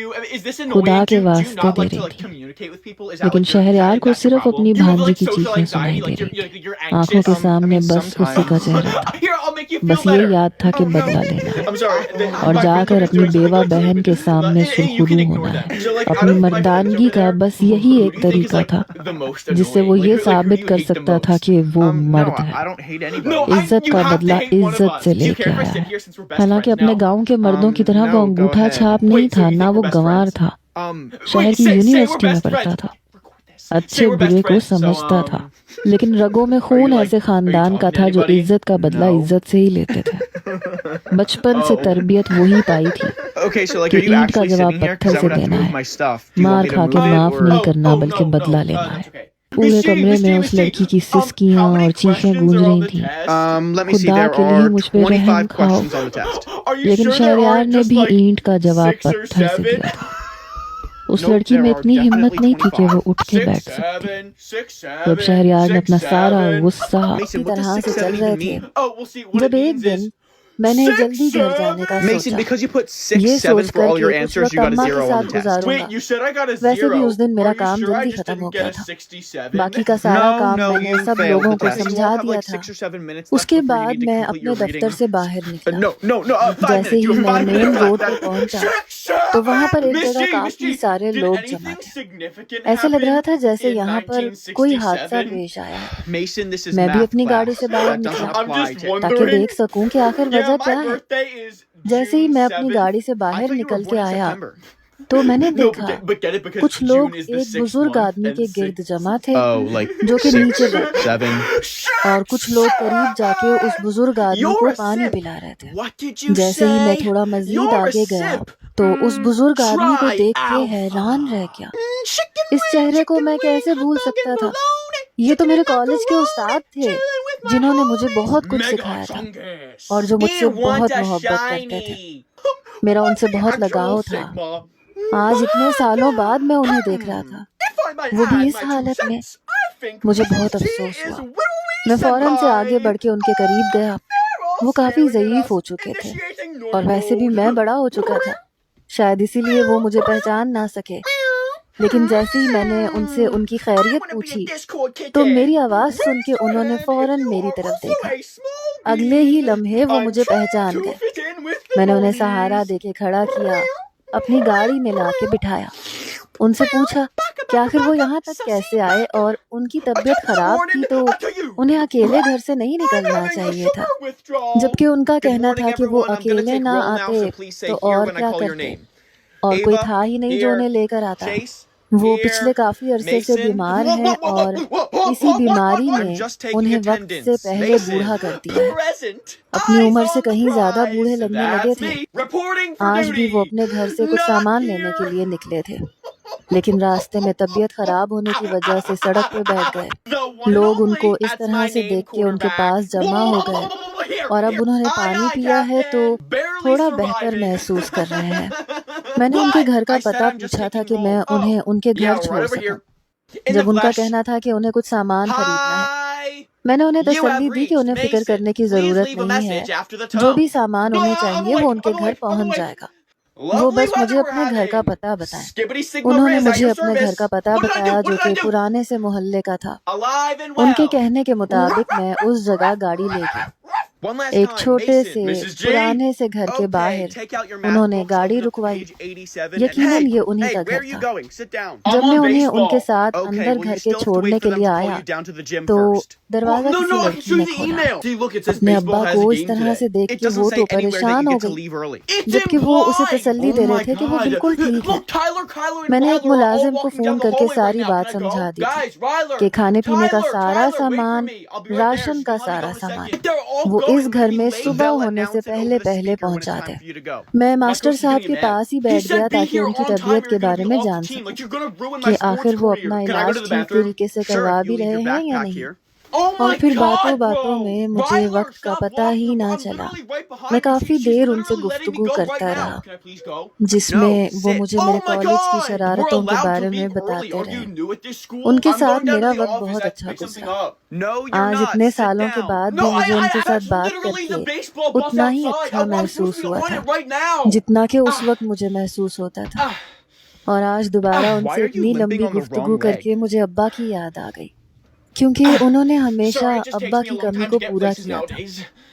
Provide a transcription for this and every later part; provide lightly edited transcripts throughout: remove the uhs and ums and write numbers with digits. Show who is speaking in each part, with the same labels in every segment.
Speaker 1: you? I mean, is this
Speaker 2: खुदा
Speaker 1: annoying?
Speaker 2: के
Speaker 1: Do you
Speaker 2: वास्ते
Speaker 1: not
Speaker 2: दे
Speaker 1: like to
Speaker 2: रही
Speaker 1: like
Speaker 2: थी,
Speaker 1: communicate with people? Is that
Speaker 2: लेकिन
Speaker 1: like your,
Speaker 2: शहरयार को
Speaker 1: that's your
Speaker 2: सिर्फ
Speaker 1: problem?
Speaker 2: अपनी
Speaker 1: Do you have
Speaker 2: भांजी
Speaker 1: like
Speaker 2: की
Speaker 1: social
Speaker 2: चीखें
Speaker 1: anxiety?
Speaker 2: सुनाई दे
Speaker 1: Like
Speaker 2: रही थी।
Speaker 1: you're
Speaker 2: आंखों
Speaker 1: anxious?
Speaker 2: के
Speaker 3: I
Speaker 2: सामने
Speaker 3: mean,
Speaker 2: बस गुस्से का चेहरा था।
Speaker 1: Here, I'll make you feel
Speaker 2: बस ये
Speaker 1: better.
Speaker 2: याद था कि
Speaker 3: Oh, no.
Speaker 2: बदला लेना है
Speaker 1: I'm sorry.
Speaker 2: और
Speaker 1: My
Speaker 2: जाकर
Speaker 1: friends
Speaker 2: अपनी
Speaker 1: are doing
Speaker 2: बेवा
Speaker 1: something like
Speaker 2: बहन के सामने
Speaker 1: you can
Speaker 2: सुरखरू
Speaker 1: ignore
Speaker 2: होना
Speaker 1: that.
Speaker 2: है।
Speaker 1: So, like, out
Speaker 2: अपनी
Speaker 1: of my friends
Speaker 2: मर्दानगी
Speaker 1: over
Speaker 2: का
Speaker 1: there,
Speaker 2: बस
Speaker 1: who
Speaker 2: यही
Speaker 1: do
Speaker 2: एक
Speaker 1: you think is
Speaker 2: तरीका
Speaker 1: like
Speaker 2: था
Speaker 1: the most
Speaker 2: जिससे वो
Speaker 1: annoying?
Speaker 2: ये
Speaker 1: Like, who do
Speaker 2: साबित
Speaker 1: you
Speaker 2: कर
Speaker 1: hate the
Speaker 2: सकता था
Speaker 1: most?
Speaker 2: कि वो
Speaker 3: No,
Speaker 2: मर्द है।
Speaker 3: I don't hate anybody.
Speaker 1: No,
Speaker 2: इज्जत
Speaker 1: you
Speaker 2: का
Speaker 1: have to
Speaker 2: बदला
Speaker 1: hate one of
Speaker 2: इज्जत
Speaker 1: us.
Speaker 2: से
Speaker 1: Do you
Speaker 2: लेके
Speaker 1: care if I
Speaker 2: आया
Speaker 1: sit
Speaker 2: है।
Speaker 1: here since we're best
Speaker 2: हालांकि
Speaker 1: friends
Speaker 2: अपने
Speaker 1: now?
Speaker 2: गांव के मर्दों औरों की तरह वो
Speaker 3: No, go
Speaker 2: अंगूठा
Speaker 3: ahead.
Speaker 2: छाप नहीं
Speaker 1: Wait, so
Speaker 2: था,
Speaker 1: you
Speaker 2: ना
Speaker 1: think
Speaker 2: वो
Speaker 1: we're best
Speaker 2: गंवार
Speaker 1: friends?
Speaker 2: था।
Speaker 3: Um,
Speaker 2: शहर
Speaker 1: Wait,
Speaker 2: की
Speaker 1: say we're
Speaker 2: यूनिवर्सिटी में
Speaker 1: best
Speaker 2: पढ़ता
Speaker 1: friends.
Speaker 2: था,
Speaker 1: Record this. Say
Speaker 2: अच्छे
Speaker 1: we're best
Speaker 2: बुरे को
Speaker 1: friends. So,
Speaker 2: समझता था, लेकिन रगों में
Speaker 1: are you
Speaker 2: खून
Speaker 1: like,
Speaker 2: ऐसे
Speaker 1: are you
Speaker 2: खानदान का
Speaker 1: talking to
Speaker 2: था जो
Speaker 1: anybody?
Speaker 2: इज्जत का बदला
Speaker 3: No.
Speaker 2: इज्जत से ही लेते थे। बचपन से
Speaker 1: Oh.
Speaker 2: तरबियत वही पाई थी
Speaker 3: Okay, so like,
Speaker 2: कि
Speaker 3: are you
Speaker 2: ईंट का
Speaker 3: actually
Speaker 2: जवाब
Speaker 3: sitting here?
Speaker 2: पत्थर
Speaker 3: Because I
Speaker 2: से
Speaker 3: would have to
Speaker 2: देना
Speaker 3: move
Speaker 2: है।
Speaker 3: my stuff. Do you want
Speaker 2: मार
Speaker 3: me to
Speaker 2: खा के
Speaker 3: move it
Speaker 2: माफ
Speaker 3: or?
Speaker 2: नहीं करना बल्कि बदला लेना
Speaker 1: that's
Speaker 2: है।
Speaker 1: okay.
Speaker 2: पूरे
Speaker 1: Miss G,
Speaker 2: कमरे
Speaker 1: Miss
Speaker 2: में
Speaker 1: G,
Speaker 2: उस
Speaker 1: Miss G,
Speaker 2: लड़की की
Speaker 1: how
Speaker 2: सिसकियां
Speaker 1: many
Speaker 2: और चीखें
Speaker 1: questions
Speaker 2: गूंज
Speaker 1: are on
Speaker 2: रही
Speaker 1: the
Speaker 2: थीं।
Speaker 1: test?
Speaker 3: Let me see.
Speaker 2: खुदा
Speaker 3: There
Speaker 2: के लिए
Speaker 3: are
Speaker 2: मुझ पे रहम
Speaker 3: 25
Speaker 2: खाओ।
Speaker 3: questions on the test.
Speaker 1: Are you
Speaker 2: लेकिन
Speaker 1: sure there
Speaker 2: शहरयार
Speaker 1: aren't
Speaker 2: ने
Speaker 1: just
Speaker 2: भी
Speaker 1: like
Speaker 2: ईंट का जवाब
Speaker 1: 6 or
Speaker 2: पत्थर से
Speaker 1: 7?
Speaker 2: दिया था। उस
Speaker 3: Nope,
Speaker 2: लड़की
Speaker 3: there
Speaker 2: में
Speaker 3: are
Speaker 2: इतनी हिम्मत
Speaker 3: definitely
Speaker 2: नहीं थी कि वो
Speaker 3: 25.
Speaker 2: उठ के
Speaker 1: 6,
Speaker 2: बैठ सकती।
Speaker 1: 7, 6,
Speaker 2: जब
Speaker 1: 7,
Speaker 2: शहरयार ने
Speaker 1: 6,
Speaker 2: अपना सारा
Speaker 1: 7.
Speaker 2: गुस्सा
Speaker 3: Mason,
Speaker 2: इसी
Speaker 3: what does
Speaker 2: तरह
Speaker 3: 6,
Speaker 2: से
Speaker 3: 7
Speaker 2: चल रहे
Speaker 3: even
Speaker 2: थे,
Speaker 3: mean?
Speaker 1: Oh, well, see, what
Speaker 2: जब
Speaker 1: it
Speaker 2: एक
Speaker 1: means
Speaker 2: दिन
Speaker 1: is
Speaker 2: मैंने
Speaker 1: 6,
Speaker 2: जल्दी घर जाने का
Speaker 1: 7.
Speaker 3: Mason,
Speaker 2: सोचा,
Speaker 3: because you put 6,
Speaker 2: ये
Speaker 3: 7 for
Speaker 2: सोचकर
Speaker 3: all
Speaker 2: कि
Speaker 3: your
Speaker 2: कुछ
Speaker 3: answers,
Speaker 2: वक्त
Speaker 3: you got a
Speaker 2: अम्मा के
Speaker 3: 0
Speaker 2: साथ
Speaker 3: on the test.
Speaker 2: गुजारूंगा।
Speaker 1: Wait, you said I got a 0.
Speaker 2: वैसे भी उस दिन मेरा
Speaker 1: Are you
Speaker 2: काम
Speaker 1: sure I
Speaker 2: जल्दी
Speaker 1: just
Speaker 2: खत्म
Speaker 1: didn't
Speaker 2: हो
Speaker 1: get
Speaker 2: गया
Speaker 1: a
Speaker 2: था।
Speaker 1: 67?
Speaker 2: बाकी का सारा
Speaker 3: No,
Speaker 2: काम
Speaker 3: no,
Speaker 2: मैंने
Speaker 3: you
Speaker 2: सब
Speaker 3: failed
Speaker 2: लोगों
Speaker 3: the
Speaker 2: को
Speaker 3: test. You
Speaker 2: समझा
Speaker 3: all have
Speaker 2: दिया
Speaker 3: like
Speaker 2: था।
Speaker 3: 6 or 7 minutes left
Speaker 2: उसके
Speaker 3: before you
Speaker 2: बाद
Speaker 3: need to
Speaker 2: मैं
Speaker 3: complete
Speaker 2: अपने
Speaker 3: your
Speaker 2: दफ्तर
Speaker 3: reading.
Speaker 2: से बाहर निकला।
Speaker 3: No, 5
Speaker 2: जैसे
Speaker 3: minutes. You
Speaker 2: ही
Speaker 3: have
Speaker 2: मैं
Speaker 3: 5
Speaker 2: मेन
Speaker 3: minutes
Speaker 2: रोड पे
Speaker 3: left.
Speaker 2: पहुंचा
Speaker 1: 6,
Speaker 2: तो वहां पर
Speaker 1: 7.
Speaker 2: एक
Speaker 1: Miss
Speaker 2: जगह
Speaker 1: G, Miss
Speaker 2: काफी
Speaker 1: G,
Speaker 2: सारे
Speaker 1: did
Speaker 2: लोग
Speaker 1: anything
Speaker 2: जमा थे।
Speaker 1: significant
Speaker 2: ऐसे लग रहा
Speaker 1: happen
Speaker 2: था जैसे
Speaker 1: in
Speaker 2: यहाँ पर कोई हादसा
Speaker 1: 1967?
Speaker 2: पेश आया है।
Speaker 3: Mason, this is
Speaker 2: मैं भी
Speaker 3: math
Speaker 2: अपनी गाड़ी
Speaker 3: class.
Speaker 2: से बाहर
Speaker 3: That doesn't
Speaker 2: निकला
Speaker 1: I'm
Speaker 3: apply
Speaker 1: just
Speaker 3: to.
Speaker 2: ताकि
Speaker 1: wondering.
Speaker 2: देख सकूं कि आखिर
Speaker 1: Yeah,
Speaker 2: वजह
Speaker 1: my
Speaker 2: क्या है।
Speaker 1: birthday is
Speaker 2: जैसे ही
Speaker 1: June
Speaker 2: मैं अपनी
Speaker 1: 7th.
Speaker 2: गाड़ी से
Speaker 3: I
Speaker 2: बाहर
Speaker 3: thought you were
Speaker 2: निकल
Speaker 3: born
Speaker 2: के
Speaker 3: in
Speaker 2: आया
Speaker 3: September.
Speaker 2: तो मैंने
Speaker 1: No,
Speaker 2: देखा
Speaker 1: but get it because
Speaker 2: कुछ
Speaker 1: June
Speaker 2: लोग
Speaker 1: is the
Speaker 2: एक
Speaker 1: 6th
Speaker 2: बुजुर्ग
Speaker 1: month
Speaker 2: आदमी
Speaker 1: and
Speaker 2: के
Speaker 1: 6.
Speaker 2: गिर्द जमा थे
Speaker 3: Oh, like
Speaker 2: जो कि
Speaker 3: 6,
Speaker 2: नीचे बैठे थे
Speaker 3: 7.
Speaker 2: और कुछ लोग करीब जाके उस बुजुर्ग आदमी
Speaker 1: You're
Speaker 2: को
Speaker 1: a
Speaker 2: पानी
Speaker 1: simp.
Speaker 2: पिला रहे थे।
Speaker 1: What did you
Speaker 2: जैसे ही मैं
Speaker 1: say?
Speaker 2: थोड़ा मजीद
Speaker 1: You're a
Speaker 2: आगे गया
Speaker 1: simp.
Speaker 2: तो उस बुजुर्ग आदमी को
Speaker 1: Try
Speaker 2: देख के
Speaker 1: alpha.
Speaker 2: हैरान रह गया।
Speaker 1: Chicken
Speaker 2: इस चेहरे को मैं कैसे भूल सकता था? ये तो मेरे कॉलेज के उस्ताद थे जिन्होंने मुझे बहुत कुछ सिखाया था और जो मुझसे बहुत मोहब्बत करते थे। मेरा उनसे बहुत लगाव था। आज इतने सालों बाद मैं उन्हें देख रहा था, वो भी इस हालत में। मुझे बहुत अफसोस हुआ। मैं फौरन से आगे बढ़ के उनके करीब गया। वो काफी ज़ईफ हो चुके थे और वैसे भी मैं बड़ा हो चुका था, शायद इसीलिए वो मुझे पहचान ना सके। लेकिन जैसे ही मैंने उनसे उनकी खैरियत पूछी तो मेरी आवाज़ सुन के उन्होंने फौरन मेरी तरफ देखा। अगले ही लम्हे वो मुझे पहचान गए। मैंने उन्हें सहारा देके खड़ा किया, अपनी गाड़ी में ला के बिठाया। उनसे पूछा कि आखिर वो यहाँ तक कैसे आए और उनकी तबीयत खराब थी तो उन्हें अकेले घर से नहीं निकलना चाहिए था, जबकि उनका कहना था कि वो अकेले ना आते तो और क्या करते, और कोई था ही नहीं जो उन्हें लेकर आता। वो पिछले काफी अरसे से बीमार हैं और इसी बीमारी ने उन्हें वक्त से पहले बूढ़ा कर दिया है। अपनी उम्र से कहीं ज्यादा बूढ़े लगने लगे थे। आज भी वो अपने घर से कुछ सामान लेने के लिए निकले थे, लेकिन रास्ते में तबीयत खराब होने की वजह से सड़क पे बैठ गए। लोग उनको इस तरह से देख के उनके पास जमा हो गए और अब उन्होंने पानी पिया है तो थोड़ा बेहतर महसूस कर रहे हैं। मैंने उनके घर का पता पूछा था कि मैं उन्हें उनके घर छोड़ सकूं। जब उनका कहना था कि उन्हें कुछ सामान खरीदना है, मैंने उन्हें तसल्ली दी कि उन्हें फिक्र करने की जरूरत नहीं है, जो भी सामान उन्हें चाहिए वो उनके घर पहुंच जाएगा। वो बस मुझे अपने घर का पता बताएं। उन्होंने मुझे अपने घर का पता बताया जो कि पुराने से मोहल्ले का था। उनके कहने के मुताबिक मैं उस जगह गाड़ी ले गया। एक छोटे से पुराने से घर के बाहर उन्होंने गाड़ी रुकवाई। यकीनन ये उन्हीं का घर था। जब मैं उन्हें उनके साथ अंदर घर के छोड़ने के लिए आया तो दरवाजा किसी लड़की ने खोला। अपने अब्बा को इस तरह से देख के वो तो परेशान हो गई, जबकि वो उसे तसल्ली दे रहे थे कि वो बिल्कुल ठीक है। मैंने एक मुलाजिम को फोन करके सारी बात समझा दी थी कि खाने पीने का सारा सामान, राशन का सारा सामान वो इस घर में सुबह होने से पहले पहले पहुंचा दे। मैं मास्टर साहब के पास ही बैठ गया ताकि उनकी तबीयत के बारे में जान सकूं कि आखिर वो अपना इलाज ठीक तरीके से करवा भी रहे हैं या नहीं। और फिर बातों बातों में मुझे वक्त का पता ही ना चला। मैं काफी देर उनसे गुफ्तगू करता रहा, जिसमें वो मुझे मेरे कॉलेज की शरारतों के बारे में बताते रहे। उनके साथ मेरा वक्त बहुत अच्छा गुजरा। आज इतने सालों के बाद भी मुझे उनके साथ बात करके उतना ही अच्छा महसूस हुआ था जितना कि उस वक्त मुझे महसूस होता था। और आज दोबारा उनसे इतनी लंबी गुफ्तगू करके मुझे अब्बा की याद आ गई, क्योंकि उन्होंने हमेशा अब्बा की कमी को पूरा किया था।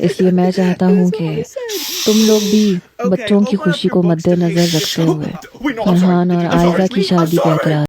Speaker 2: इसलिए मैं चाहता हूँ कि तुम लोग भी बच्चों की खुशी को मद्देनजर रखते हुए फरहान और आयजा की शादी का एतराज़